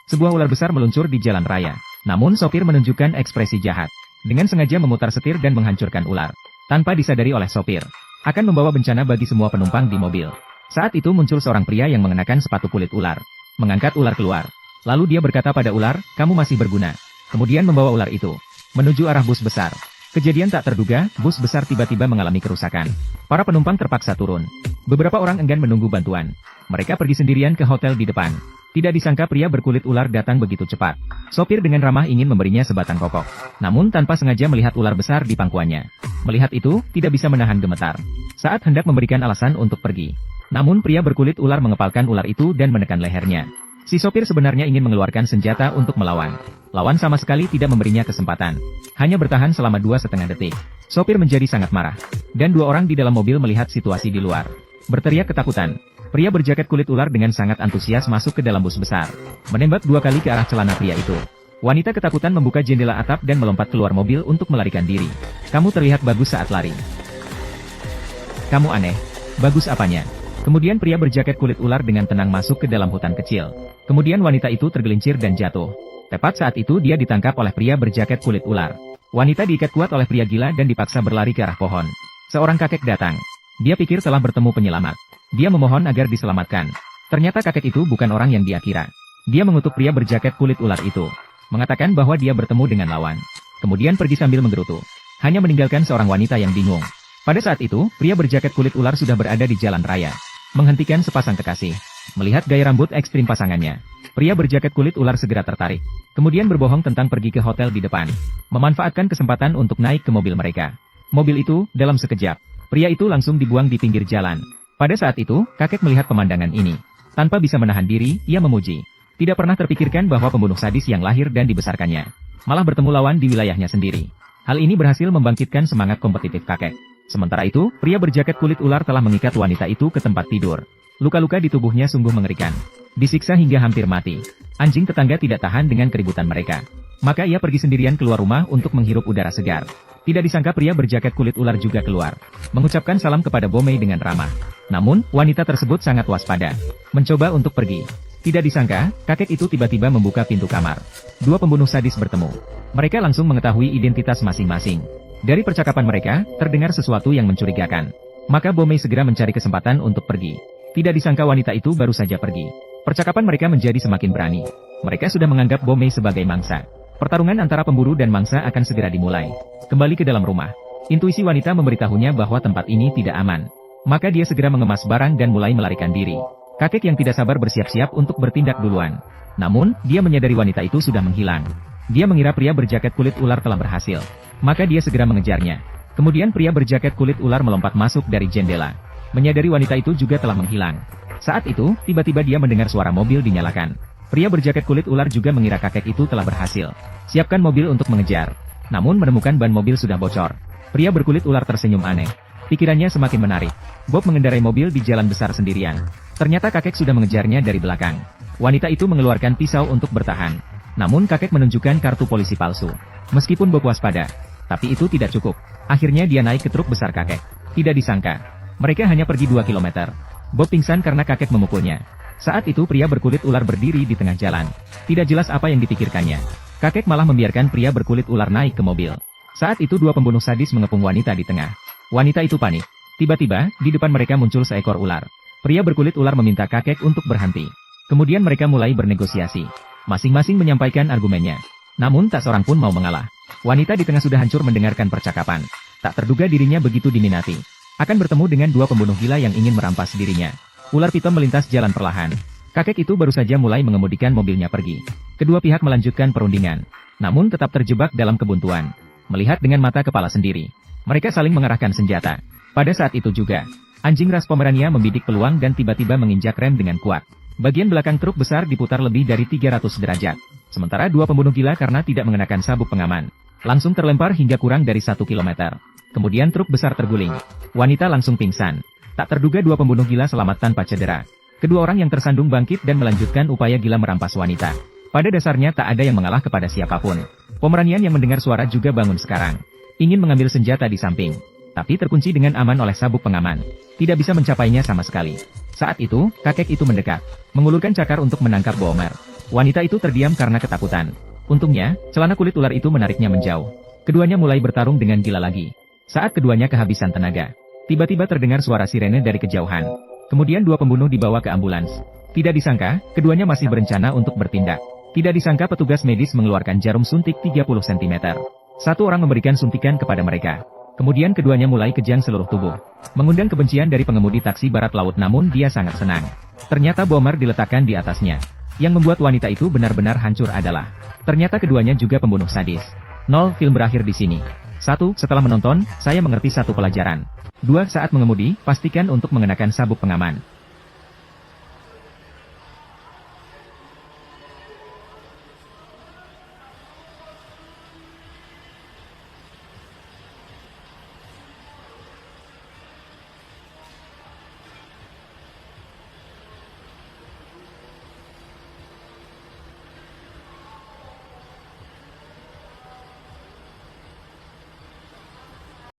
Sebuah ular besar meluncur di jalan raya. Namun sopir menunjukkan ekspresi jahat. Dengan sengaja memutar setir dan menghancurkan ular. Tanpa disadari oleh sopir. Akan membawa bencana bagi semua penumpang di mobil. Saat itu muncul seorang pria yang mengenakan sepatu kulit ular. Mengangkat ular keluar. Lalu dia berkata pada ular, "Kamu masih berguna." Kemudian membawa ular itu menuju arah bus besar. Kejadian tak terduga, bus besar tiba-tiba mengalami kerusakan. Para penumpang terpaksa turun. Beberapa orang enggan menunggu bantuan. Mereka pergi sendirian ke hotel di depan. Tidak disangka pria berkulit ular datang begitu cepat. Sopir dengan ramah ingin memberinya sebatang rokok. Namun tanpa sengaja melihat ular besar di pangkuannya. Melihat itu, tidak bisa menahan gemetar. Saat hendak memberikan alasan untuk pergi. Namun pria berkulit ular mengepalkan ular itu dan menekan lehernya. Si sopir sebenarnya ingin mengeluarkan senjata untuk melawan. Lawan sama sekali tidak memberinya kesempatan. Hanya bertahan selama 2,5 detik. Sopir menjadi sangat marah. Dan 2 orang di dalam mobil melihat situasi di luar. Berteriak ketakutan. Pria berjaket kulit ular dengan sangat antusias masuk ke dalam bus besar. Menembak 2 kali ke arah celana pria itu. Wanita ketakutan membuka jendela atap dan melompat keluar mobil untuk melarikan diri. "Kamu terlihat bagus saat lari." "Kamu aneh." "Bagus apanya?" Kemudian pria berjaket kulit ular dengan tenang masuk ke dalam hutan kecil. Kemudian wanita itu tergelincir dan jatuh. Tepat saat itu dia ditangkap oleh pria berjaket kulit ular. Wanita diikat kuat oleh pria gila dan dipaksa berlari ke arah pohon. Seorang kakek datang. Dia pikir telah bertemu penyelamat. Dia memohon agar diselamatkan. Ternyata kakek itu bukan orang yang dia kira. Dia mengutuk pria berjaket kulit ular itu. Mengatakan bahwa dia bertemu dengan lawan. Kemudian pergi sambil menggerutu. Hanya meninggalkan seorang wanita yang bingung. Pada saat itu, pria berjaket kulit ular sudah berada di jalan raya. Menghentikan sepasang kekasih. Melihat gaya rambut ekstrim pasangannya. Pria berjaket kulit ular segera tertarik. Kemudian berbohong tentang pergi ke hotel di depan. Memanfaatkan kesempatan untuk naik ke mobil mereka. Mobil itu, dalam sekejap. Pria itu langsung dibuang di pinggir jalan. Pada saat itu, kakek melihat pemandangan ini. Tanpa bisa menahan diri, ia memuji. Tidak pernah terpikirkan bahwa pembunuh sadis yang lahir dan dibesarkannya. Malah bertemu lawan di wilayahnya sendiri. Hal ini berhasil membangkitkan semangat kompetitif kakek. Sementara itu, pria berjaket kulit ular telah mengikat wanita itu ke tempat tidur. Luka-luka di tubuhnya sungguh mengerikan. Disiksa hingga hampir mati. Anjing tetangga tidak tahan dengan keributan mereka. Maka ia pergi sendirian keluar rumah untuk menghirup udara segar. Tidak disangka pria berjaket kulit ular juga keluar. Mengucapkan salam kepada Bomei dengan ramah. Namun, wanita tersebut sangat waspada. Mencoba untuk pergi. Tidak disangka, kakek itu tiba-tiba membuka pintu kamar. 2 pembunuh sadis bertemu. Mereka langsung mengetahui identitas masing-masing. Dari percakapan mereka, terdengar sesuatu yang mencurigakan. Maka Bomei segera mencari kesempatan untuk pergi. Tidak disangka wanita itu baru saja pergi. Percakapan mereka menjadi semakin berani. Mereka sudah menganggap Bomei sebagai mangsa. Pertarungan antara pemburu dan mangsa akan segera dimulai. Kembali ke dalam rumah. Intuisi wanita memberitahunya bahwa tempat ini tidak aman. Maka dia segera mengemas barang dan mulai melarikan diri. Kakek yang tidak sabar bersiap-siap untuk bertindak duluan. Namun, dia menyadari wanita itu sudah menghilang. Dia mengira pria berjaket kulit ular telah berhasil. Maka dia segera mengejarnya. Kemudian pria berjaket kulit ular melompat masuk dari jendela. Menyadari wanita itu juga telah menghilang. Saat itu, tiba-tiba dia mendengar suara mobil dinyalakan. Pria berjaket kulit ular juga mengira kakek itu telah berhasil. Siapkan mobil untuk mengejar. Namun menemukan ban mobil sudah bocor. Pria berkulit ular tersenyum aneh. Pikirannya semakin menarik. Bob mengendarai mobil di jalan besar sendirian. Ternyata kakek sudah mengejarnya dari belakang. Wanita itu mengeluarkan pisau untuk bertahan. Namun kakek menunjukkan kartu polisi palsu. Meskipun Bob waspada, tapi itu tidak cukup. Akhirnya dia naik ke truk besar kakek. Tidak disangka, mereka hanya pergi 2 kilometer. Bob pingsan karena kakek memukulnya. Saat itu pria berkulit ular berdiri di tengah jalan. Tidak jelas apa yang dipikirkannya. Kakek malah membiarkan pria berkulit ular naik ke mobil. Saat itu 2 pembunuh sadis mengepung wanita di tengah. Wanita itu panik. Tiba-tiba, di depan mereka muncul seekor ular. Pria berkulit ular meminta kakek untuk berhenti. Kemudian mereka mulai bernegosiasi. Masing-masing menyampaikan argumennya. Namun tak seorang pun mau mengalah. Wanita di tengah sudah hancur mendengarkan percakapan. Tak terduga dirinya begitu diminati. Akan bertemu dengan 2 pembunuh gila yang ingin merampas dirinya. Ular piton melintas jalan perlahan. Kakek itu baru saja mulai mengemudikan mobilnya pergi. Kedua pihak melanjutkan perundingan. Namun tetap terjebak dalam kebuntuan. Melihat dengan mata kepala sendiri. Mereka saling mengerahkan senjata. Pada saat itu juga, anjing ras Pomerania membidik peluang dan tiba-tiba menginjak rem dengan kuat. Bagian belakang truk besar diputar lebih dari 300 derajat. Sementara 2 pembunuh gila karena tidak mengenakan sabuk pengaman. Langsung terlempar hingga kurang dari 1 kilometer. Kemudian truk besar terguling. Wanita langsung pingsan. Tak terduga 2 pembunuh gila selamat tanpa cedera. Kedua orang yang tersandung bangkit dan melanjutkan upaya gila merampas wanita. Pada dasarnya tak ada yang mengalah kepada siapapun. Pomeranian yang mendengar suara juga bangun sekarang. Ingin mengambil senjata di samping. Tapi terkunci dengan aman oleh sabuk pengaman. Tidak bisa mencapainya sama sekali. Saat itu, kakek itu mendekat. Mengulurkan cakar untuk menangkap Bomer. Wanita itu terdiam karena ketakutan. Untungnya, celana kulit ular itu menariknya menjauh. Keduanya mulai bertarung dengan gila lagi. Saat keduanya kehabisan tenaga, tiba-tiba terdengar suara sirene dari kejauhan. Kemudian dua pembunuh dibawa ke ambulans. Tidak disangka, keduanya masih berencana untuk bertindak. Tidak disangka petugas medis mengeluarkan jarum suntik 30 cm. Satu orang memberikan suntikan kepada mereka. Kemudian keduanya mulai kejang seluruh tubuh. Mengundang kebencian dari pengemudi taksi barat laut, namun dia sangat senang. Ternyata bomber diletakkan di atasnya. Yang membuat wanita itu benar-benar hancur adalah, ternyata keduanya juga pembunuh sadis. 0. Film berakhir di sini. 1. Setelah menonton, saya mengerti satu pelajaran. 2. Saat mengemudi, pastikan untuk mengenakan sabuk pengaman.